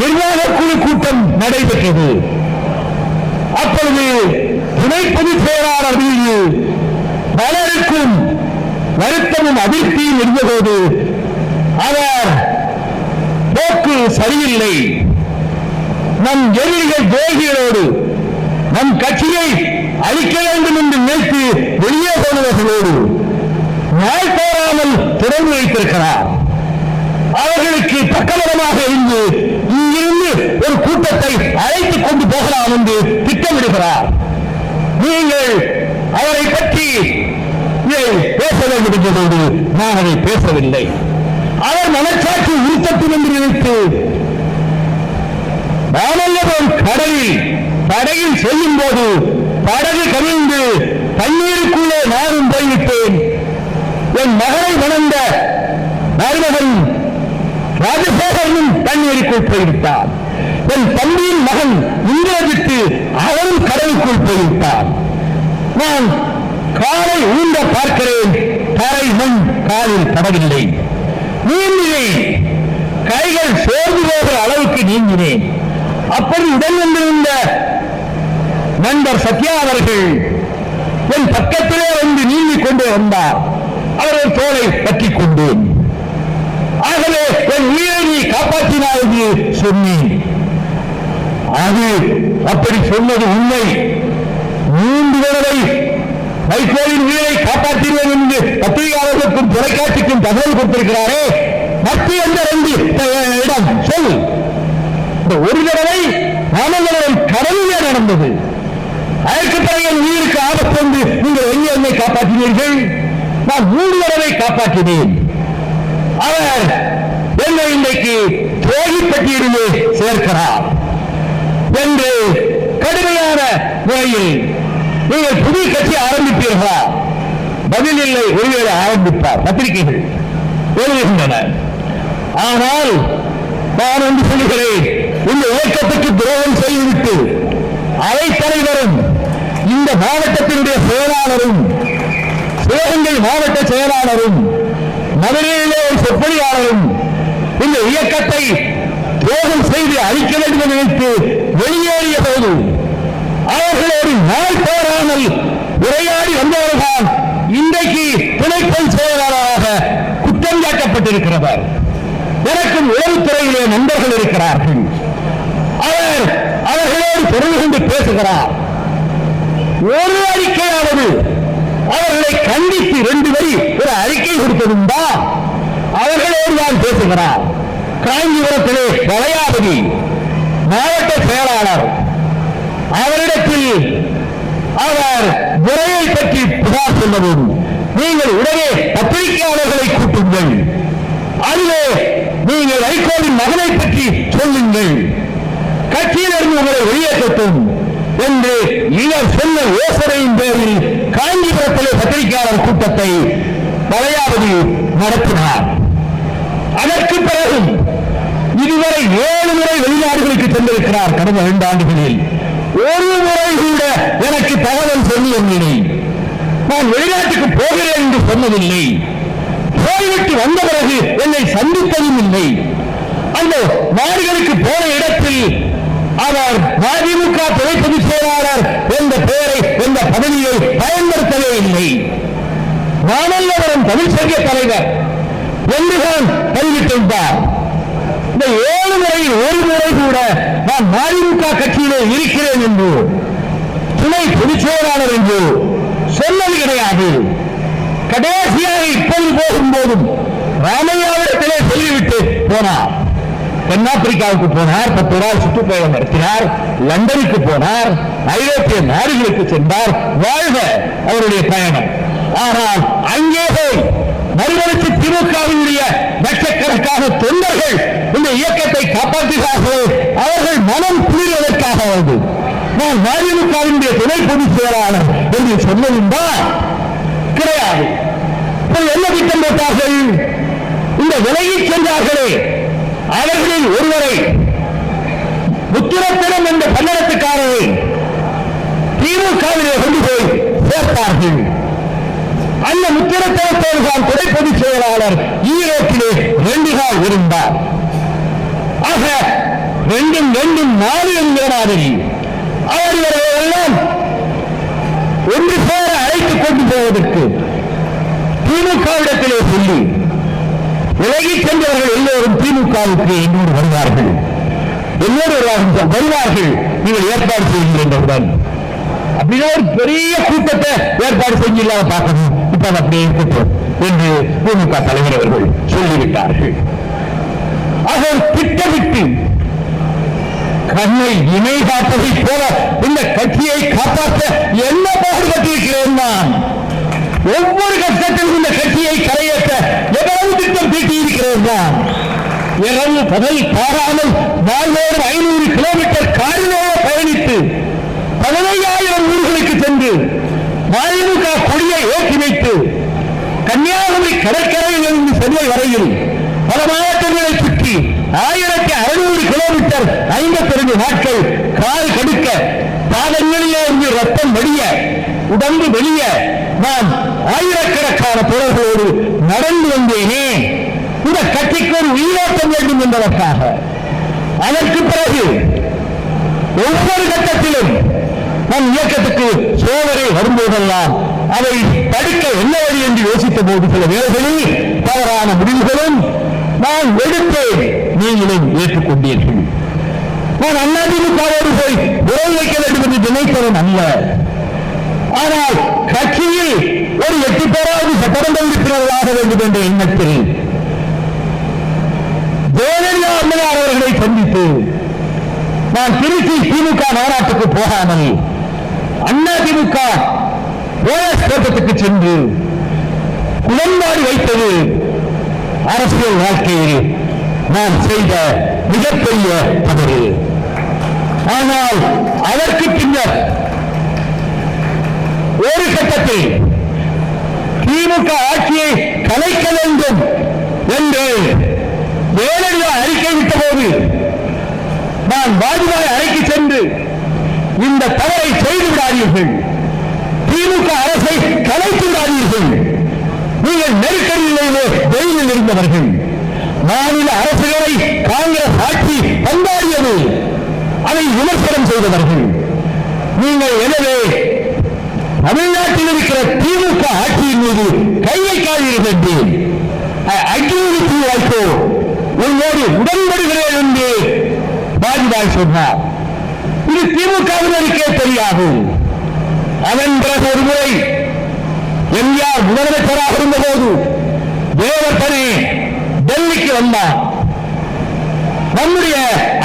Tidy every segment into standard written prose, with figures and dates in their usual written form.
நிர்வாக குழு கூட்டம் நடைபெற்றது. அப்பொழுது துணை பொதுச் செயலாளர் மீது பலருக்கும் வருத்தமும் அதிருப்தியும் இருந்தபோது அவர் போக்கு சரியில்லை, நம் எதிரிகள் துரோகிகளோடு நம் கட்சியை அழிக்க வேண்டும் என்று நினைத்து வெளியே போனவர்களோடு நாள் தோறாமல் தொடர்பு வைத்திருக்கிறார். அவர்களுக்கு பக்கபலமாக இருந்து இங்கிருந்து ஒரு கூட்டத்தை அழைத்துக் கொண்டு போகலாம் என்று திட்டமிடுகிறார். நீங்கள் அவரை பற்றி பேச வேண்டும் என்றதோடு நான் அதை பேசவில்லை. அவர் மனச்சாட்சி உறுத்தட்டும் என்று நினைத்து மாமல்லபுரம் கடலில் படகில் செல்லும் போது படகு கவிழ்ந்து தண்ணீருக்குள்ளே நானும் போய்விட்டேன். என் மகனை மணந்த மருமகன் ராஜசேகரனும் தண்ணீருக்குள் போய்விட்டார். என் தம்பியின் மகன் இந்திரஜித்து அவரும் கடலுக்குள் போய்விட்டார். நான் காலை ஊன்ற பார்க்கிறேன், தரை மண் காலில் படவில்லை. நீந்தினேன், கைகள் சோர்ந்து போகிற அளவுக்கு நீந்தினேன். அப்படி உடன் வந்திருந்த நண்பர் சத்யா அவர்கள் என் பக்கத்திலே வந்து நீந்திக் கொண்டே வந்தார். அவர்கள் தோளை பற்றிக் கொண்டேன். ஆகவே என் உயிரை நீ காப்பாற்றினாய் என்று சொன்னேன். அது அப்படி சொன்னது உண்மை. 3 தடவை வைகோலின் உயிரை காப்பாற்றினேன் என்று பத்திரிகையாளர்களுக்கும் தொலைக்காட்சிக்கும் தகவல் கொடுத்திருக்கிறாரே, மத்திய எந்த 2 இடம் சொல். இந்த ஒரு தடவை மாமல்லபுரம் கடலிலே நடந்தது. அதற்கு பிறகு என் உயிருக்கு ஆபத்து வந்து நீங்கள் எங்கே என்னை காப்பாற்றினீர்கள்? நான் 3 தடவை காப்பாற்றினேன். அவர் என்னை இன்றைக்கு துரோகி பட்டியலிலே சேர்க்கிறார் என்று கடுமையான முறையில் நீங்கள் புதிய கட்சி ஆரம்பிப்பீர்களா? பதில் இல்லை. ஒருவேளை ஆரம்பிப்பார், பத்திரிகைகள் எழுதுகின்றன. ஆனால் நான் ஒன்று சொல்லுகிறேன், இந்த இயக்கத்துக்கு துரோகம் செய்துவிட்டு அவை தலைவரும் இந்த மாவட்டத்தினுடைய செயலாளரும் சிவகங்கை மாவட்ட செயலாளரும் மதுரையிலே ஒரு சொற்பொழியாளரும் இந்த இயக்கத்தை துரோகம் செய்து அழிக்க வேண்டும் என்று நினைத்து வெளியேறிய போது அவர்களோடு நாள் போராமல் உரையாடி வந்தவர்கள் இன்றைக்கு துணை பொதுச் செயலாளராக குற்றம் சாட்டப்பட்டிருக்கிறவர். எனக்கும் உளவுத்துறையிலே நண்பர்கள் இருக்கிறார்கள். அவர்களோடு தொடர்பு கொண்டு பேசுகிறார். ஒரு அறிக்கையானது அவர்களை கண்டித்து 2 வரி ஒரு அறிக்கை கொடுத்ததுண்டா? அவர்களோடு தான் பேசுகிறார். காஞ்சிபுரத்திலே வளையாபதி மாவட்ட செயலாளர், அவரிடத்தில் அவர் முறையை பற்றி புகார் சொல்லவும் நீங்கள் உடனே பத்திரிகையாளர்களை கூட்டுங்கள், அதிலே நீங்கள் வைகோலின் மகனை பற்றி சொல்லுங்கள், கட்சியிலிருந்து உங்களை வெளியேற்றட்டும் என்று இவர் சொன்ன யோசனையின் பேரில் காஞ்சிபுரத்திலே பத்திரிகையாளர் கூட்டத்தை வளையாபதி நடத்தினார். அதற்கு பிறகு இதுவரை 7 முறை வெளிநாடுகளுக்கு சென்றிருக்கிறார். கடந்த 2 ஆண்டுகளில் ஒரு முறை கூட எனக்கு தகவல் சொல்லி என்னை நான் வெளிநாட்டுக்கு போகிறேன் என்று சொன்னதில்லை. போய்விட்டு வந்த பிறகு என்னை சந்தித்ததும் இல்லை. அந்த நாடுகளுக்கு போன இடத்தில் அவர் மதிமுக துணை பொதுச் செயலாளர் என்ற பெயரை என்ற பதவியை பயன்படுத்தவே இல்லை. மாமல்லபுரம் தமிழ்ச்சங்க தலைவர் என்றுதான் பதிவிட்டிருந்தார். இந்த 7 முறையில் ஒரு முறை கூட நான் மதிமுக கட்சியிலே இருக்கிறேன் என்று துணை பொதுச் செயலாளர் என்று சொன்னது கிடையாது. கடைசியாக இப்போது போகும்போதும் ராமையாவிடத்திலே சொல்லிவிட்டு போனார். தென்னாப்பிரிக்காவுக்கு போனார், 10 நாள் சுற்றுப்பயணம் நடத்தினார், லண்டனுக்கு போனார், ஐரோப்பிய நாடுகளுக்கு சென்றார். வாழ்க அவருடைய பயணம். ஆனால் அங்கே போய் மறுமலர்ச்சி திமுகவினுடைய லட்சக்கணக்கான தொண்டர்கள் இந்த இயக்கத்தை காப்பாற்றுகிறார்கள். அவர்கள் மனம் குளிர்வதற்காக வந்து நான் மதிமுகவினுடைய துணை பொதுச் செயலாளர் என்று சொன்னதுண்டா? கிடையாது. என்ன திட்டம் போட்டார்கள்? இந்த விலகிச் சென்றார்களே அவர்களில் ஒருவரை முத்துரத்தினம் என்ற பல்லடத்துக்காரரை திமுகவிலே கொண்டு போய் சேர்த்தார்கள். அந்த முத்துரத்தினத்தோடு தான் துணை பொதுச் செயலாளர் ஈரோட்டிலே 2 நாள் இருந்தார். ஆக ரெண்டும் ரெண்டும் 4 என்கிற மாதிரி அவர் இவர்களெல்லாம் ஒன்று சேர அழைத்துக் கொண்டு போவதற்கு திமுகவிடத்திலே சொல்லி விலகிச் சென்றவர்கள் எல்லோரும் திமுகவுக்கு என்னோடு வருவார்கள், எல்லோரு வருவார்கள், நீங்கள் ஏற்பாடு செய்கிறீர்கள் அப்படின்னா ஒரு பெரிய கூட்டத்தை ஏற்பாடு செஞ்சில்லாம பார்க்கணும். இப்ப அது அப்படியே இருக்கட்டும் என்று திமுக தலைவர் அவர்கள் சொல்லிவிட்டார்கள். ஆக திட்டமிட்டு கண்ணை இணை காப்பதை போல இந்த கட்சியை காப்பாற்ற என்ன பாடுபட்டிருக்கிறேன் நான். ஒவ்வொரு கட்டத்திலும் இந்த கட்சியை கரையேற்ற எவ்வளவு திட்டம் தீட்டியிருக்கிறேன் நான். இரவு பகல் பாராமல் 400-500 கிலோமீட்டர் காரிலேயே பயணித்து 15,000 ஊர்களுக்கு சென்று மதிமுக கொடியை ஏற்றி வைத்து கன்னியாகுமரி கடற்கரையில் இருந்து சென்னை வரையில் பல மாவட்டங்களை சுற்றி 1600 கிலோமீட்டர் 52 நாட்கள் கால் கடுக்க பாதங்களிலே இருந்து ரத்தம் வெளிய உடம்பு வெளிய நான் ஆயிரக்கணக்கான தோழர்களோடு நடந்து வந்தேனே இந்த கட்சிக்கு ஒரு உயிரோட்டம் வேண்டும் என்பதற்காக. அதற்கு பிறகு ஒவ்வொரு கட்டத்திலும் நம் இயக்கத்துக்கு சோதனை வரும்போதெல்லாம் அதை தடுக்க என்ன வழி என்று யோசித்த போது சில வேளைகளில் தவறான முடிவுகளும் நான் எடுத்தேன், நீங்களும் ஏற்றுக்கொண்டீர்கள். நான் அதிமுகவோடு போய் உறவு வைக்க வேண்டும் என்று நினைத்தவன் அல்ல. ஆனால் கட்சியில் ஒரு 8 பேராவது சட்டமன்ற உறுப்பினர்களாக வேண்டும் என்ற எண்ணத்தில் ஜெயலலிதா அம்மையார் அவர்களை சந்தித்து நான் திருச்சி திமுக மாநாட்டுக்கு போகாமல் அதிமுக போயஸ் தோட்டத்துக்கு சென்று உடன்பாடு வைத்தது அரசியல் வாழ்க்கையில் நான் செய்த மிகப்பெரிய தவறு. ஆனால் அதற்கு பின்னர் ஒரு கட்டத்தில் திமுக ஆட்சியை கலைக்க வேண்டும் என்று ஜெயலலிதா அறிக்கை விட்ட போது நான் வாஜ்பாய் அறைக்கு சென்று இந்த தவறை செய்து விடாதீர்கள், திமுக அரசை கலைத்து விடாதீர்கள், நீங்கள் நெருக்கடியிலேயே ஜெயிலில் இருந்தவர்கள், மாநில அரசுகளை காங்கிரஸ் ஆட்சி பந்தாடியது, அதை விமர்சனம் செய்தவர்கள், நீங்கள் எனவே தமிழ்நாட்டில் இருக்கிற திமுக ஆட்சியின் மீது கை வைக்காதீர்கள் என்று அக்யூரிட்டி வைத்தோ உங்களோடு உடன்படுகிறேன் என்று வாஜ்பாய் சொன்னார். இது திமுகவினருக்கே தெரியாது. அதன் பிறகு ஒரு முறை எம்ஜிஆர் முதலமைச்சராக இருந்தபோது தேவர்தனே டெல்லிக்கு வந்தார். நம்முடைய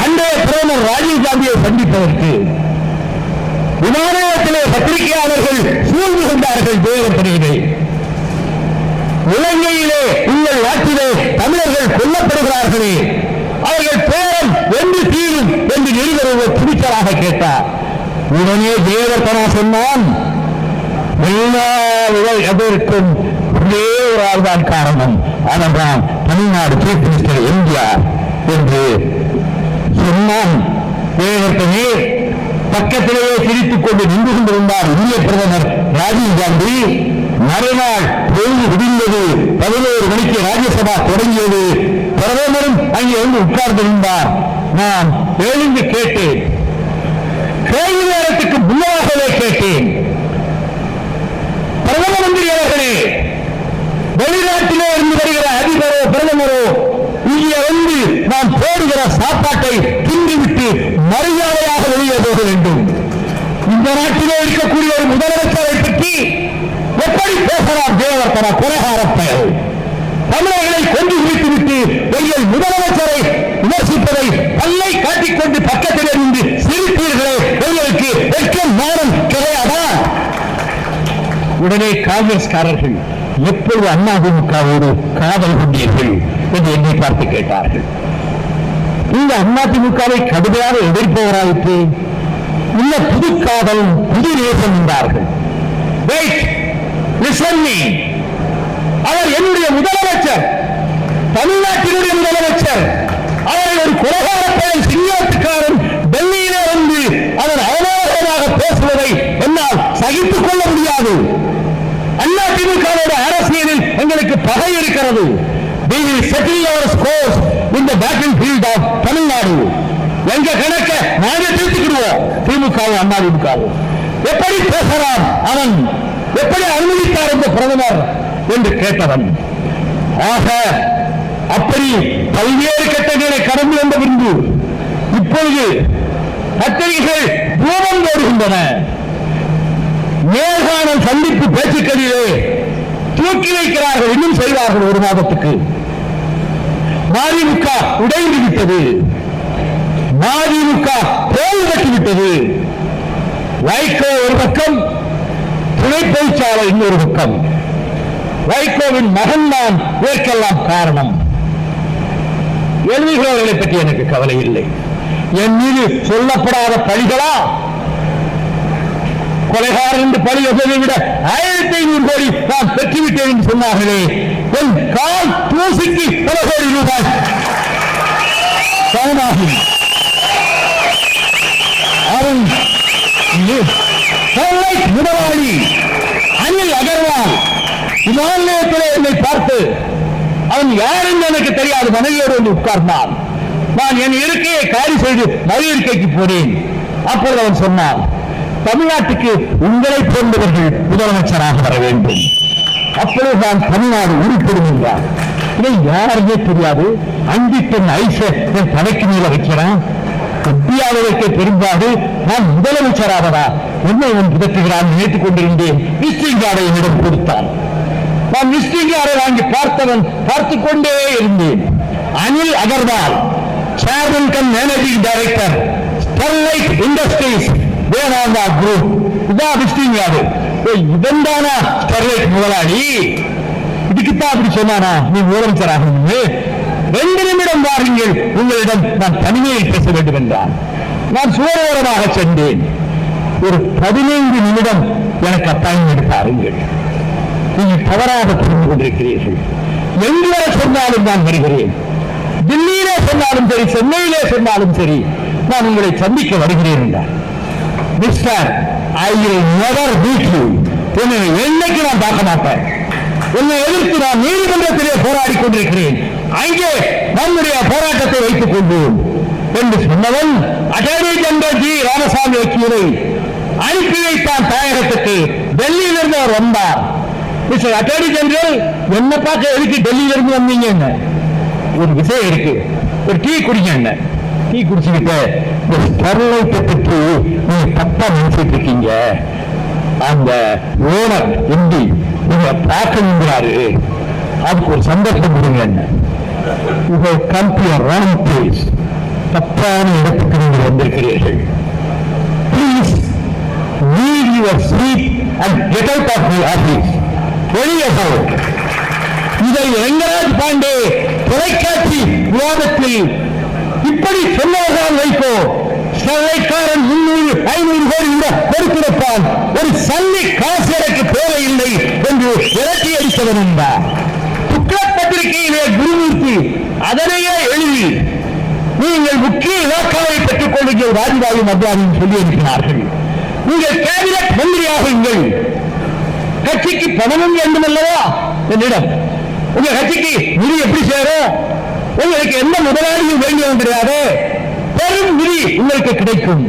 அன்றைய பிரதமர் ராஜீவ் காந்தியை சந்திப்பதற்கு விமான நிலையத்திலே பத்திரிகையாளர்கள் சூழ்ந்து கொண்டார்கள். தேவர்தனையிலே இலங்கையிலே உங்கள் நாட்டிலே தமிழர்கள் கொல்லப்படுகிறார்களே, அவர்கள் பேரம் வென்று தீரும் என்று நிருபர் துணிச்சலாக கேட்டார். உடனே தேவர்தனா சொன்னான், எல்லா எதற்கும் ஒரே ஒரு ஆள்தான் காரணம், அதன்தான் தமிழ்நாடு சீஃப் மினிஸ்டர் எம்ஜிஆர் என்று சொன்னான். தேவர்தனே பக்கத்திலேயே சிரித்துக் கொண்டு நின்று கொண்டிருந்தார் இந்திய பிரதமர் ராஜீவ் காந்தி. மறுநாள் பொழுது விடிந்தது, 11 மணிக்கு ராஜ்யசபா தொடங்கியது. பிரதமரும் அங்கே வந்து உட்கார்ந்திருந்தார். நான் எழுந்து கேட்டேன், கேள்வி நேரத்துக்கு முன்னாகவே கேட்டேன், பிரதம மந்திரி அவர்களே, வெளிநாட்டிலே இருந்து வருகிற அதிபரோ பிரதமரோ இங்கே வந்து நாம் போடுகிற சாப்பாட்டை தின்றுவிட்டு மரியாதையாக வெளியே போக வேண்டும். இந்த நாட்டிலே இருக்கக்கூடிய ஒரு முதலமைச்சரை பற்றி எப்படி பேசலாம்? தேவர்தனா கொலைகார பெயர் தமிழர்களை கொண்டு குவித்துவிட்டு எங்கள் முதலமைச்சரை விமர்சிப்பதை பல்லை காட்டிக்கொண்டு பக்கத்தில் இருந்து சிரிப்பீர்களே, உங்களுக்கு வெட்கம் மானம் கிடையாதா? உடனே காங்கிரஸ்காரர்கள் எப்பொழுது அதிமுகவோடு காதல் கொண்டீர்கள் என்று என்னை பார்த்து கேட்டார்கள். இந்த அதிமுகவை கடுமையாக எதிர்ப்பவராயிற்று, இல்ல புது காதல் புது நேசம் என்றார்கள். அவர் என்னுடைய முதலமைச்சர், தமிழ்நாட்டினுடைய முதலமைச்சர், அவரை ஒரு கொலைகார பெயர் சிங்காட்டுக்காரன் டெல்லியிலே வந்து அவர் அவமானமாக பேசுவதை என்னால் சகித்துக் கொள்ள முடியாது. அதிமுகவோட அரசியலில் எங்களுக்கு பகை இருக்கிறது. We will settle our scores in the battlefield of Tamil Nadu. எங்க கணக்க நாங்க தீர்த்துக்கிடுவோம். திமுகவும் அதிமுகவும் எப்படி பேசலாம் அவன், எப்படி அனுமதித்தார் இந்த பிரதமர் என்று கேட்டவன். ஆக அப்படி பல்வேறு கட்டங்களை கடந்து வந்த பின்பு இப்பொழுது பத்திரிகைகள் தூரம் வருகின்றன. நேர்காணல் சந்திப்பு பேச்சுக்களிலே தூக்கி வைக்கிறார்கள், இன்னும் செய்வார்கள். ஒரு மாதத்துக்கு மதிமுக உடைந்து விட்டது, மதிமுக தோல்விவிட்டது. வைகோ ஒரு பக்கம், துணை பொதுச்சாளர் இன்னொரு பக்கம். வைகோவின் மகன் தான் இதற்கெல்லாம் காரணம். எழுதுகிறவர்களை பற்றி எனக்கு கவலை இல்லை. என் மீது சொல்லப்படாத பழிகளா? கொலைகாரன் என்று பழி வசதியை விட 1500 கோடி நான் பெற்றுவிட்டேன் என்று சொன்னார்களே, என் கால் தூசிக்கு பல கோடி ரூபாய் சமமாகும். அவன் முதலாளி அனில் அகர்வால் இமாலயத்திலே என்னை பார்த்து, அவன் யார் என்று எனக்கு தெரியாது, மனைவியோடு வந்து உட்கார்ந்தான். நான் என் இருக்கையை காலி செய்து மறு இருக்கைக்கு போனேன். அப்பொழுது அவன் சொன்னான், தமிழ்நாட்டுக்கு உங்களை போன்றவர்கள் முதலமைச்சராக வர வேண்டும். அப்பொழுது நான் தமிழ்நாடு உருப்படும் என்றார். இதை யாருமே தெரியாது. 5 டன் ஐச என் தலைக்கு மேல வைக்கிறான். இந்தியாவிற்கு பெரும்பாடு நான் முதலமைச்சராகவா என்னை அவன் புதற்றுகிறான் நினைத்துக் கொண்டிருந்தேன். விசிட்டிங் கார்டை என்னிடம் கொடுத்தான். நான் விசிட்டிங் கார்டை வாங்கி பார்த்துக் கொண்டே இருந்தேன். Anil Agarwal, chairman come managing director, Sterlite industries, Vedanta group. இதான் விசிட்டிங் கார்டு. இதன் தானா ஸ்டெர்லைட் முதலாளி? இதுக்குத்தான் அப்படி சொன்னானா நீ முதலமைச்சராக? 2 நிமிடம் வாருங்கள், உங்களிடம் நான் தனிமையில் பேச வேண்டும் என்றான். நான் சுவரோரமாக சென்றேன். ஒரு 15 நிமிடம் எனக்கு அப்பாயின்மெண்ட் தாருங்கள். நீங்கள் தவறாக புரிந்து கொண்டிருக்கிறீர்கள். எங்கு வரை சொன்னாலும் நான் வருகிறேன். தில்லியிலே சொன்னாலும் சரி, சென்னையிலே சொன்னாலும் சரி, நான் உங்களை சந்திக்க வருகிறேன் என்றார். Mister, I will never meet you. என்னை என்னைக்கு நான் பார்க்க மாட்டேன். என்னை எதிர்த்து நான் நீதிமன்றத்திலே போராடி கொண்டிருக்கிறேன். அங்கே நம்முடைய போராட்டத்தை வைத்துக் கொள்வோம் என்று சொன்னவன் அட்டர்னி ஜெனரல் ஜி ராமசாமி வக்கீலை அனுப்பி வைத்தான் தாயகத்துக்கு. டெல்லியிலிருந்து அவர் வந்தார். மிஸ்டர் அட்டர்னி ஜெனரல், என்ன பார்க்க எதுக்கு டெல்லியிலிருந்து வந்தீங்க? ஒரு விஷயம் இருக்கு, ஒரு டீ குடிங்க. என்ன டீ குடிச்சுக்கிட்டு இந்த ஸ்டெர்லைட்டை பற்றி நீங்க தப்பா நினைச்சிட்டு இருக்கீங்க. அந்த ஓனர் எம்பி நீங்க பார்க்கணுங்கிறாரு, அதுக்கு ஒரு சந்தர்ப்பம் கொடுங்க. என்ன தப்பான இடத்துக்கு நீங்கள் வந்திருக்கிறீர்கள். Please leave your seat and get out of the office. வெளியே போ. இதை ரங்கராஜ் பாண்டே தொலைக்காட்சி விவாதத்தில் இப்படி சொன்னவர்கள் வைக்கோ. ஸ்டெர்லைட்காரன் 300-500 கோடி கூட கொடுத்திருப்பான். ஒரு சல்லி காசு எனக்கு தேவையில்லை என்று விரட்டி அடித்தவன் என்றார். பத்திரிகையிலே குருமூர்த்தி அதனையே எழுதி நீங்கள் முக்கிய இலாக்காவை பெற்றுக் கொள்ளுங்கள் வாஜ்பாய் மத்வானியும் சொல்லி இருக்கிறார்கள். நீங்கள் கேபினட் மந்திரியாகுங்கள். கட்சிக்கு பணமும் வேண்டும் அல்லவா என்னிடம்? உங்க கட்சிக்கு நிதி எப்படி சேரும்? உங்களுக்கு எந்த முதலாளியும் வேண்டியதும் கிடையாது. பெரும் நிதி உங்களுக்கு கிடைக்கும்.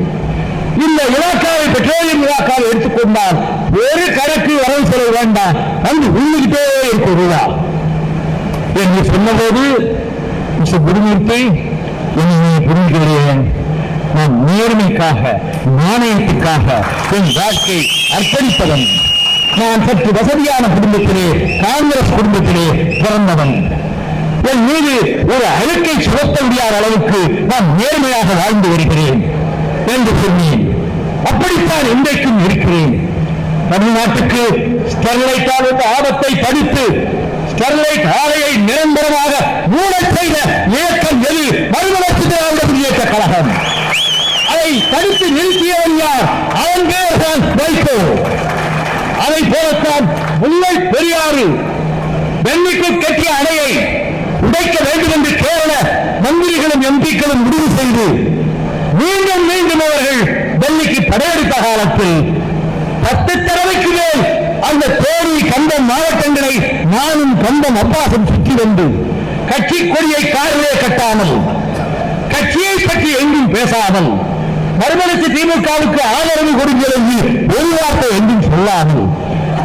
இந்த இலாக்காவை, பெட்ரோலியம் இலாக்காவை எடுத்துக்கொண்டால் ஒரு கணக்கு வரவு செலவு வேண்டாம், அங்கு உள்ளிட்டே இருக்கிறதா என்று சொன்னபோது மிஸ்டர் குருமூர்த்தி, என்னை புரிந்துகிறேன். நான் நேர்மைக்காக, நாணயத்துக்காக என் வாழ்க்கை அர்ப்பணிப்பவன். நான் சற்று வசதியான குடும்பத்திலே, காங்கிரஸ் குடும்பத்திலே பிறந்தவன். என் மீது ஒரு அழுக்கை சுமத்த முடியாத அளவுக்கு நான் நேர்மையாக வாழ்ந்து வருகிறேன் என்று சொன்னேன். அப்படித்தான் இன்றைக்கும் இருக்கிறேன். தமிழ்நாட்டுக்கு ஸ்டெர்லைட்டால் வந்த ஆபத்தை படித்து ஸ்டெர்லைட் ஆலையை நிரந்தரமாக மூடச் செய்த இயக்கம் எது? மறுமலர்ச்சி திராவிட முன்னேற்ற கழகம். அதை தடுத்து நிறுத்தியவன் யார்? அவன் பேர் தான் வைகோ. அதை போலத்தான் முல்லை பெரியாறு வெள்ளிக்கு கட்டிய அணையை உடைக்க வேண்டும் என்று கேரள மந்திரிகளும் எம்பிக்களும் முடிவு செய்து மீண்டும் மீண்டும் அவர்கள் டெல்லிக்கு படையெடுத்த காலத்தில் 10 தடவைக்கு மேல் அந்த தேனி கம்பம் மாவட்டங்களை நானும் கம்பம் அப்பாசும் சுற்றி வந்து கட்சி கொடியை காரிலே கட்டாமல் கட்சியை பற்றி எங்கும் பேசாமல் மறுமலர்ச்சி திமுகவுக்கு ஆதரவு கொடுங்கள் என்று ஒரு வார்த்தை என்றும் சொல்லாமல்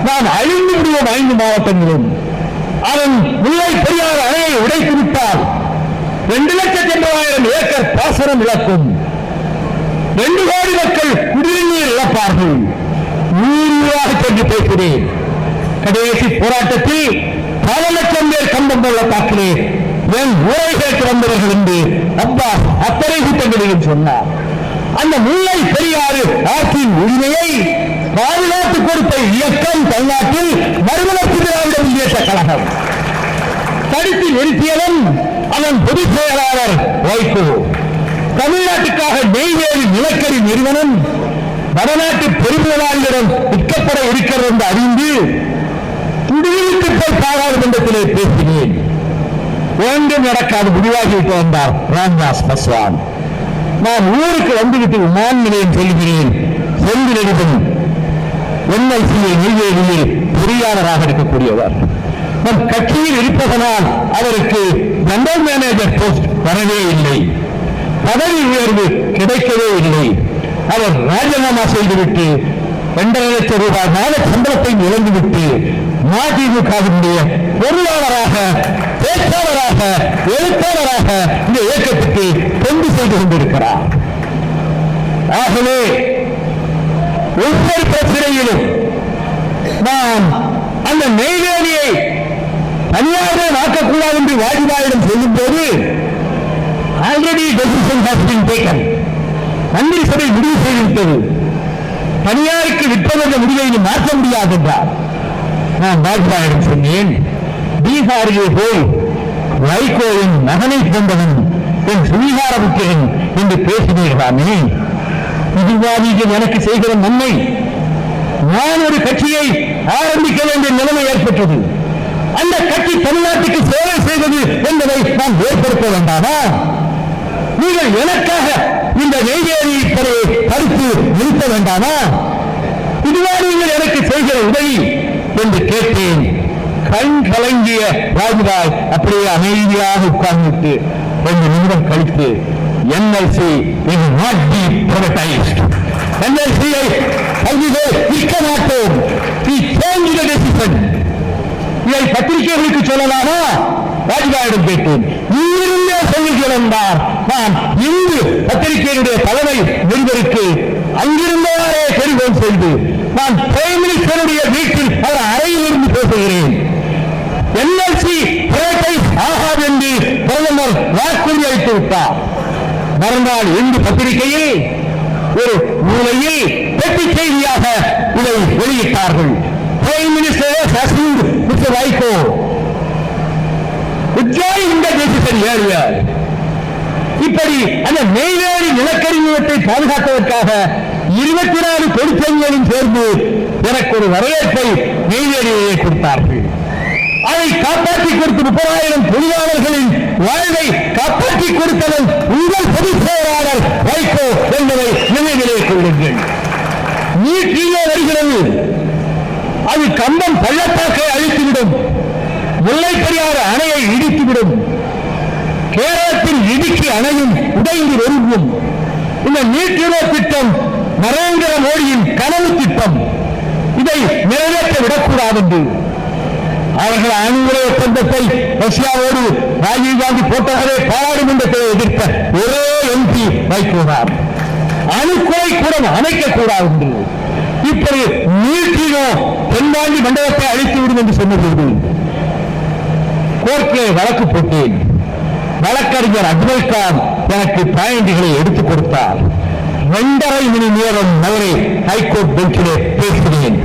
நாம் அழிந்து விடுவோம் 5 மாவட்டங்களும். அவன் முல்லை பெரியாறு அணையை உடைத்து விட்டால் 2,80,000 ஏக்கர் பாசனம் இழக்கும். 2 கோடி மக்கள் குடிநீர் இழப்பார்கள். ஊராக சென்று பேசுகிறேன். கடைசி போராட்டத்தில் பல லட்சம் பேர் கம்பம் கொள்ள தாக்கிலே என் ஊரை கேட்டு வந்தவர்கள் என்று அப்பாஸ் அத்தனை கூட்டங்களிலும் சொன்னார். அந்த முல்லை பெரியாறு ஆற்றின் உரிமையை பாதுகாத்து கொடுத்த இயக்கம் தமிழ்நாட்டில் மறுமலர்ச்சி திராவிட முன்னேற்ற கழகம். தடுத்து நிறுத்தியவன் அதன் பொதுச் செயலாளர் வைகோ. தமிழ்நாட்டுக்காக நெய்வேலி நிலக்கரி நிறுவனம் வடநாட்டு பெருமுதலாளிகளிடம் விற்கப்பட இருக்கிறது என்று அறிந்து குடியிருப்பு போய் பாராளுமன்றத்திலே பேசினேன். ஒன்றும் நடக்காது முடிவாகிவிட்டு வந்தார் ராம்தாஸ் பாஸ்வான். நான் ஊருக்கு வந்துவிட்டு விமான நிலையம் சொல்கிறேன். செந்திலடிதன் என்எல்சியை நெய்வேலியில் பொறியாளராக இருக்கக்கூடியவர். நம் கட்சியில் இருப்பதனால் அவருக்கு ஜெனரல் மேனேஜர் போஸ்ட் வரவே இல்லை, பதவி உயர்வு கிடைக்கவே இல்லை. அவர் ராஜினாமா செய்துவிட்டு 2.5 லட்சம் ரூபாய் மாத சம்பளத்தை இழந்துவிட்டு மதிமுகவினுடைய பொருளாளராக, பேச்சாளராக, எழுத்தாளராக இந்த இயக்கத்துக்கு தொண்டு செய்து கொண்டிருக்கிறார். ஆகவே ஒவ்வொரு பிரச்சனையிலும் நாம் அந்த நெய்வேலியை தனியாக ஆக்கக்கூடாது என்று வாஜ்பாயிடம் சொல்லும் போது already decision has been taken, மந்திரி சபை முடிவு செய்துவிட்டது, தனியாருக்கு விற்பதென்ற முடிவை மாற்ற முடியாது என்றார். நான் வாஜ்பாயிடம் சொன்னேன், பீகாரிலே போய் வைகோவின் மகனை கொண்டவன் என் சுவீகாரமுக்கிறேன் என்று பேசினீர்களாமே, இதுதான் எனக்கு செய்கிற நன்மை. நான் ஒரு கட்சியை ஆரம்பிக்க வேண்டிய நிலைமை ஏற்பட்டது. அந்த கட்சி தமிழ்நாட்டுக்கு சேவை செய்வது என்பதை நாம் ஏற்படுத்த வேண்டாமா? நீங்கள் எனக்காக இந்த நெய்வேலி படையை தடுத்து நிறுத்த வேண்டாமா? இதுதான் நீங்கள் எனக்கு செய்கிற உதவி என்று கேட்டேன். கண் கலங்கிய வாஜ்பாய் அப்படியே அமைதியாக உட்கார்ந்துட்டு 2 நிமிடம் கழித்து NLC will not be privatized. என்எல்சியை கல்வியை விற்க மாட்டோம். We change the decision. இதை பத்திரிகைகளுக்கு சொல்லலாமா? வாஜ்பாயிடம் கேட்டேன். நீருந்தே சொல்லுகிறேன். நான் இந்து பத்திரிகையினுடைய தலைமை நிருபருக்கு அங்கிருந்தவாறே டெலிபோன் செய்து நான் பிரைம் மினிஸ்டருடைய வீட்டில் அவர் அறையில் இருந்து பேசுகிறேன். என்எல்சி பிரைவேடைஸ் ஆகாது என்று பிரதமர் வாக்குறுதி அளித்து விட்டார். மறுநாள் இந்து பத்திரிகையில் ஒரு மூலையில் பெட்டி செய்தியாக இதை வெளியிட்டார்கள். பிரைம் மினிஸ்டர் மிஸ்டர் வைகோ இந்த டெசிஷன் ஏறியார். இப்படி அந்த நெய்வேலி நிலக்கரி நிலத்தை பாதுகாப்பதற்காக 24 தொழிற்சங்கங்களும் சேர்ந்து எனக்கு ஒரு வரவேற்பை நெய்வேலியை கொடுத்தார்கள். அதை காப்பாற்றி கொடுத்த 30,000 தொழிலாளர்களின் வாழ்வை காப்பாற்றி கொடுத்தவன் உங்கள் பொதுச் செயலாளர் வைகோ என்பதை நினைவிலே கொள்ளுங்கள். நீர் கீழே வருகிறது, அது கம்பம் பள்ளத்தாக்கை அழித்துவிடும், முல்லை பெரியாறு அணையை இடித்துவிடும், கேரளத்தில் இடுக்கி அணையும் உடைந்து நொறுங்கும். இந்த நீட்டிலோ திட்டம் நரேந்திர மோடியின் கனவு திட்டம். இதை நிறைவேற்ற விடக்கூடாது என்று அவர்கள் அணுகுறை ஒப்பந்தத்தை ரஷ்யாவோடு ராஜீவ்காந்தி போட்டோவே பாராளுமன்றத்தை எதிர்த்த ஒரே எம்பி வைகோதான். அணுக்குறை கூட அமைக்கக்கூடாது என்று இப்படி நீட்டிலோ தென்பாண்டி மண்டலத்தை அழித்துவிடும் என்று சொன்னபோது கோர்ட்டிலே வழக்கு போட்டேன். வழக்கறிஞர் அக்மல் கான் எனக்கு பாயிண்டுகளை எடுத்துக் கொடுத்தார். 2.5 மணி நேரம் மதுரை ஹைகோர்ட் பெஞ்சிலே பேசினேன்.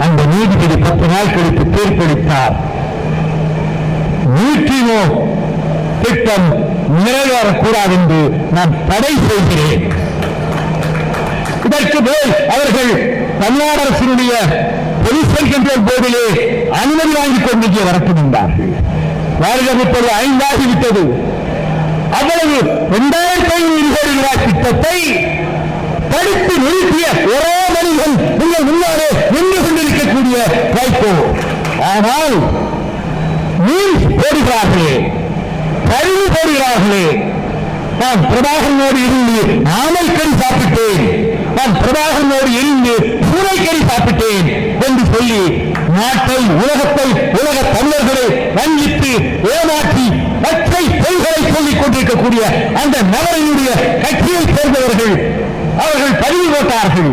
அந்த நீதிபதி 10 நாள் கழித்து தீர்ப்பளித்தார். நீட்டினோ திட்டம் நிறைவேறக்கூடாது என்று நான் தடை செய்கிறேன். இதற்கு மேல் அவர்கள் தமிழ்நாடு அரசினுடைய பொலியூஷன் கண்ட்ரோல் போர்டிலே அனுமதி வாங்கிக் கொண்டு இங்கே வரட்டும் என்றார்கள். வருடம் இப்போது 5 ஆகிவிட்டது. அவ்வளவு 2,500 கோடி ரூபாய் திட்டத்தை தடுத்து நிறுத்திய ஒரே மனிதன் உங்கள் முன்னாலே நின்று கொண்டிருக்கக்கூடிய வைகோ. ஆனால் நீர் போடுகிறார்களே, கழிவு போடுகிறார்களே, பிரபாகரனோடு இருந்து ஆமைக்கறி சாப்பிட்டேன், நான் பிரபாகரனோடு இருந்து பூனைக்கறி சாப்பிட்டேன் என்று சொல்லி நாட்டை, உலகத்தை, உலக தமிழர்களை வஞ்சித்து ஏமாற்றி பச்சை பொய்களை சொல்லிக் கொண்டிருக்கக்கூடிய அந்த நபரினுடைய கட்சியை சேர்ந்தவர்கள் அவர்கள் பதிவு போட்டார்கள்.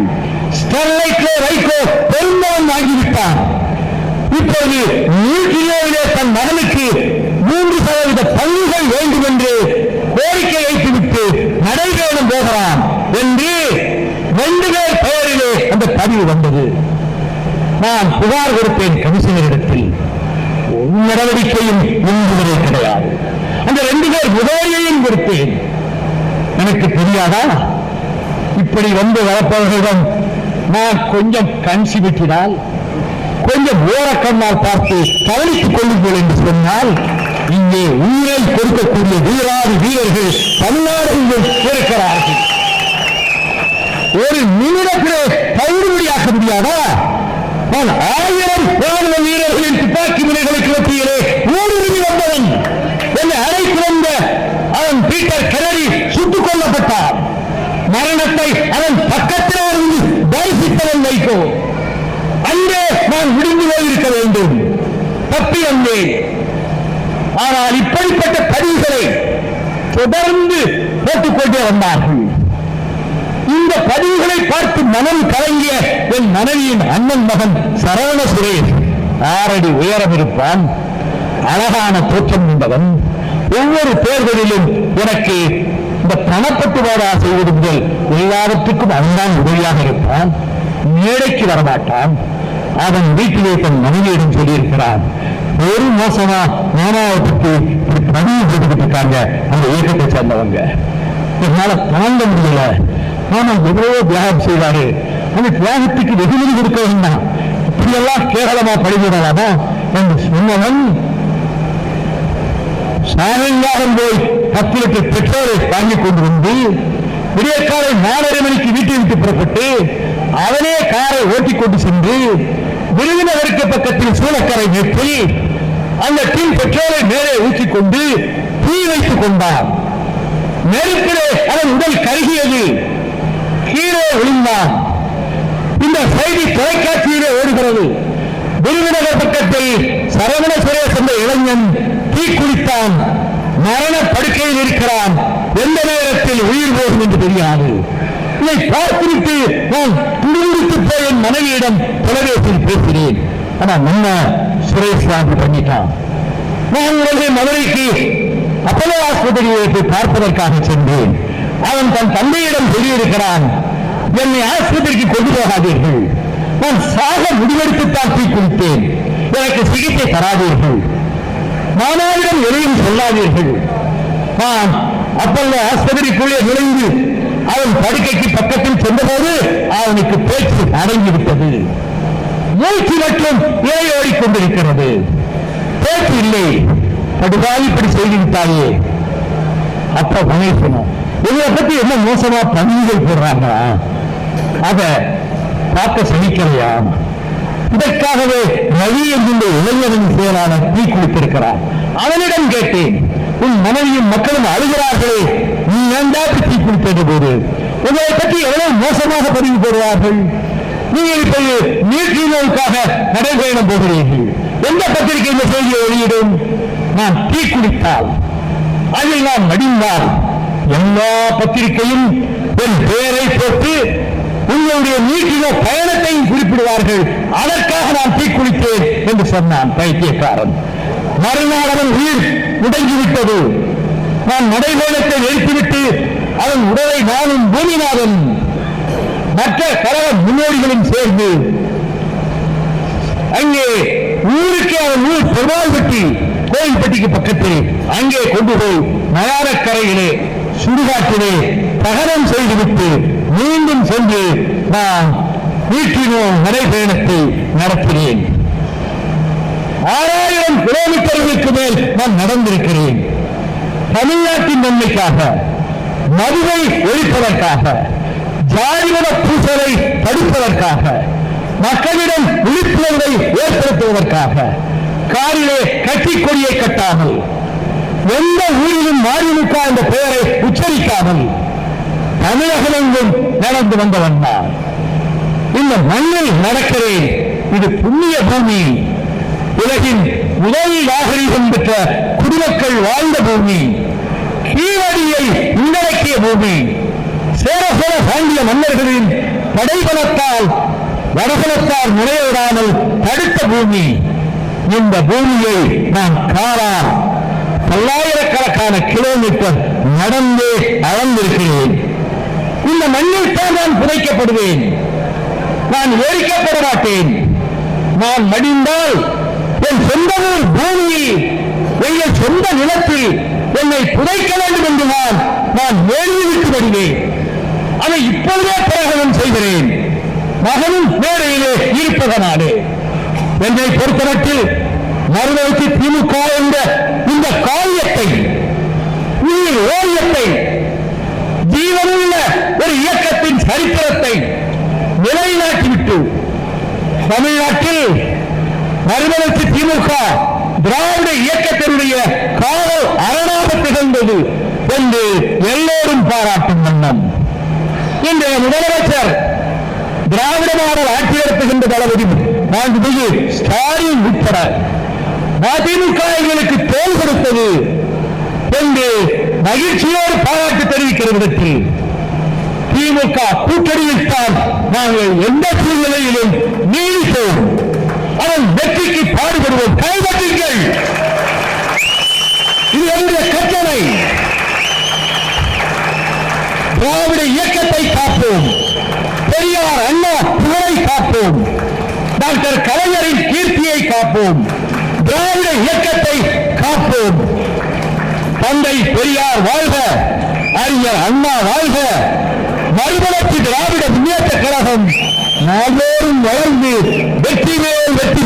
ஸ்டெர்லைட்ல வைகோ பெரும்பாலும் வாங்கிவிட்டார். இப்போது நியூக்ளியோவிலே தன் மகனுக்கு 3% பங்குகள் வேண்டும் என்று கோரிக்கை வைத்துவிட்டு நடைபெறும் போகிறான் என்று 2 பேர் பெயரிலே அந்த பதிவு வந்தது. நான் புகார் கொடுத்தேன் கமிஷனரிடத்தில். ஒரு நடவடிக்கையும் இன்று வரை கிடையாது. அந்த 2 பேர் முகவரியையும் கொடுத்தேன். எனக்கு தெரியாதா? இப்படி வந்து வரப்பவர்களிடம் நான் கொஞ்சம் கண்சி விட்டினால், கொஞ்சம் ஓரக்கண்ணால் பார்த்து கவனித்துக் கொள்ளுங்கள் என்று சொன்னால், இங்கே உயிரை கொடுக்கக்கூடிய வீராதி வீரர்கள் தமிழ்நாடு இருக்கிறார்கள். ஒரு நிமிடத்திலே தள்ளுபடியாக்க முடியாதா? நான் 1000 ராணுவ வீரர்களின் துப்பாக்கி முனைகளுக்கு மத்தியிலே ஊடுருவி வந்தவன். என்னை அழைத்து வந்த அவன் பீட்டர் கெனடி சுட்டுக் கொல்லப்பட்டார். மரணத்தை அவன் பக்கத்தில் இருந்து தரிசித்தவன் வைகோ. அங்கே நான் விடுந்து போயிருக்க வேண்டும், தப்பி வந்தேன். ஆனால் இப்படிப்பட்ட பதிவுகளை தொடர்ந்து போட்டுக்கொண்டே வந்தார்கள். இந்த பதிவுகளை பார்த்து மனம் கலங்கிய என் மனைவியின் அண்ணன் மகன் சரவண சுரேஷ் 6 அடி உயரம் இருப்பான், அழகான தோற்றம் கொண்டவன். ஒவ்வொரு தேர்தலிலும் எனக்கு இந்த பணப்பட்டுவாடா செய்வது முதல் எல்லாவற்றுக்கும் அவன்தான் உதவியாக இருப்பான். மேடைக்கு வரமாட்டான். அவன் வீட்டிலே தன் மனைவியிடம் சொல்லியிருக்கிறான், ஒரு மோசமா மாணவத்துக்கு பதிவு போட்டுக்கிட்டு இருக்காங்க அந்த இயக்கத்தை சேர்ந்தவங்க, என்னால தாங்க முடியல. ஆனால் எவ்வளவோ தியாகம் செய்வாரு, அந்த தியாகத்துக்கு வெகுமதி கொடுக்க வேண்டாம், இப்படியெல்லாம் கேவலமா பழிவிடலாமா என்று சொன்னவன் சாயங்காலம் போய் 10 லிட்டர் பெட்ரோலை வாங்கிக் கொண்டு வந்து விடியற்காலை 4:30 மணிக்கு வீட்டை விட்டு புறப்பட்டு அவனே காரை ஓட்டிக் கொண்டு சென்று விருதுநகருக்கு பக்கத்தில் சூளக்கரை நிறுத்தி அந்த டீம் பெட்ரோலை மேலே ஊற்றிக்கொண்டு தீ வைத்துக் கொண்டான். நெருப்பிலே அவன் உடல் கருகியது, கீழே விழுந்தான். இந்த செய்தி தொலைக்காட்சியிலே ஓடுகிறது. விருதுநகர் பக்கத்தில் சரவண சுரேஷ் என்ற இளைஞன் தீ குளித்தான், மரண படுக்கையில் இருக்கிறான். எந்த நேரத்தில் உயிர் போகும் என்று தெரியாது. இதை பார்த்துவிட்டு நான் துடித்து போய் என் மனைவியிடம் தொலைபேசியில் பேசினேன். ஆனா நம்ம சுரேஷ் தான் பண்ணிட்டான். நான் உடனே மதுரைக்கு அப்போலோ ஆஸ்பத்திரியை போய் பார்ப்பதற்காக சென்றேன். அவன் தன் தந்தையிடம் சொல்லியிருக்கிறான், என்னை ஆஸ்பத்திரிக்கு கொண்டு போகாதீர்கள், நான் சாக முடிவெடுத்துத்தான் தீ குளித்தேன், எனக்கு சிகிச்சை தராதீர்கள், மாணவரிடம் எதையும் சொல்லாதீர்கள். நான் அப்போலோ ஆஸ்பத்திரிக்குள்ளே நுழைந்து அவன் படுக்கைக்கு பக்கத்தில் சென்றபோது அவனுக்கு பேச்சு அடங்கிவிட்டது. மூச்சு மட்டும் இலையோடி கொண்டிருக்கிறது, பேச்சு இல்லை. படுவாய் இப்படி செய்துவிட்டாயே. அப்ப மகேசனும் இதை பத்தி என்ன மோசமா பதிவுகள் போடுறாங்க, அத பார்க்க சகிக்கலையா? இதற்காகவே ரவி என்கின்ற இளைஞரின் செயலான தீ குளித்திருக்கிறார். அவனிடம் கேட்டேன், உன் மனைவியும் மக்களும் அழுகிறார்களே, நீ ஏண்டாட்டு தீ குளித்தது போது உங்களை பற்றி எவ்வளவு மோசமாக பதிவு போடுவார்கள்? நீங்கள் இப்போது நீட்சிக்காக நடைபயணம் போகிறீர்கள், எந்த பத்திரிகை இந்த செய்தியை வெளியிடும்? நான் தீ குளித்தால், அதில் நான் மடிந்தால் எல்லா பத்திரிகையும் என் பெயரை போட்டு உங்களுடைய நீட்டின பயணத்தையும் குறிப்பிடுவார்கள். அதற்காக நான் தீ குளித்தேன் என்று சொன்னான் பைத்தியக்காரன். மறுநாள் அவன் உயிர் முடங்கிவிட்டது. நான் நடைபயணத்தை நிறுத்திவிட்டு அவன் உடலை நானும் பூமிநாதன் மற்ற கழக முன்னோடிகளும் சேர்ந்து அங்கே ஊருக்கு அவன் ஊர் பெருமாள்பட்டி கோயில்பட்டிக்கு பக்கத்தில் அங்கே கொண்டு போய் மயானக்கரையிலே சுடுகாட்டிலே தகனம் செய்துவிட்டு மீண்டும் சென்று நான் வீட்டினோ நடைபயணத்தை நடத்தினேன். 6000 கிலோமீட்டர்களுக்கு மேல் நான் நடந்திருக்கிறேன். தமிழ்நாட்டின் நன்மைக்காக, மதுவை ஒழிப்பதற்காக, ஜாதிமத பூசலை தடுப்பதற்காக, மக்களிடம் விழிப்புணர்வை ஏற்படுத்துவதற்காக, காரிலே கட்சிக் கொடியை கட்டாமல், எந்த ஊரிலும் மதிமுக என்ற பெயரை உச்சரிக்காமல், தமிழகமெங்கும் நடந்து வந்தவன் நான். இந்த மண்ணில் நடக்கிறேன். இது புண்ணிய பூமி. உலகின் முதல் நாகரிகம் பெற்ற குடிமக்கள் வாழ்ந்த பூமி. கீழடியை உள்ளடக்கிய பூமி. சேரசோழ பாண்டிய மன்னர்களின் படைபலத்தால் வடபலத்தால் நுழைவிடாமல் தடுத்த பூமி. இந்த பூமியை நான் காலால் பல்லாயிரக்கணக்கான கிலோமீட்டர் நடந்து அளந்திருக்கிறேன். இந்த மண்ணில் தான் நான் புதைக்கப்படுவேன். நான் எரிக்கப்பட மாட்டேன். நான் மடிந்தால் என் சொந்த ஊர் பூமியில், எங்கள் சொந்த நிலத்தில் என்னை புதைக்க வேண்டும் என்று நான் எழுதிவிட்டு வருவேன். அதை இப்பொழுதே பிரகடனம் செய்கிறேன். மகனும் மேடையிலே இருப்பதனாலே என்னை பொறுத்தமட்டில் மறுநோக்கி திமுக என்ற இந்த காரியத்தை, உயிர் ஓவியத்தை, ஜீவனுள்ள ஒரு இயக்கத்தின் சரித்திரத்தை நிலைநாட்டிவிட்டு தமிழ்நாட்டில் மறுமலர்ச்சி திமுக திராவிட இயக்கத்தினுடைய காவல் அரணாக திகழ்ந்தது என்று எல்லோரும் பாராட்டும் வண்ணம் இன்றைய முதலமைச்சர் திராவிட மாடல் ஆட்சி நடத்துகின்ற தளபதி மாண்புமிகு ஸ்டாலின் உட்பட அதிமுக எங்களுக்கு தோல் கொடுத்தது என்று மகிழ்ச்சியோடு பாராட்டு தெரிவிக்கிற விதத்தில் திமுக கூட்டணியில் தான் நாங்கள் எந்த சூழ்நிலையிலும் நீடிப்போம். அதன் வெற்றிக்கு பாடுபடுவோம். கைதட்டுங்கள். இது என்னுடைய கட்டளை. திராவிட இயக்கத்தை காப்போம். பெரியார் அண்ணா புகழை காப்போம். டாக்டர் கலைஞரின் கீர்த்தியை காப்போம். திராவிட இயக்கத்தை காப்போம். தந்தை பெரியார் வாழ்க, அறிஞர் அண்ணா வாழ்க, மறுமலர்ச்சி திராவிட முன்னேற்ற கழகம் நாள்தோறும் வளர்ந்து வெற்றி மேல் வெற்றி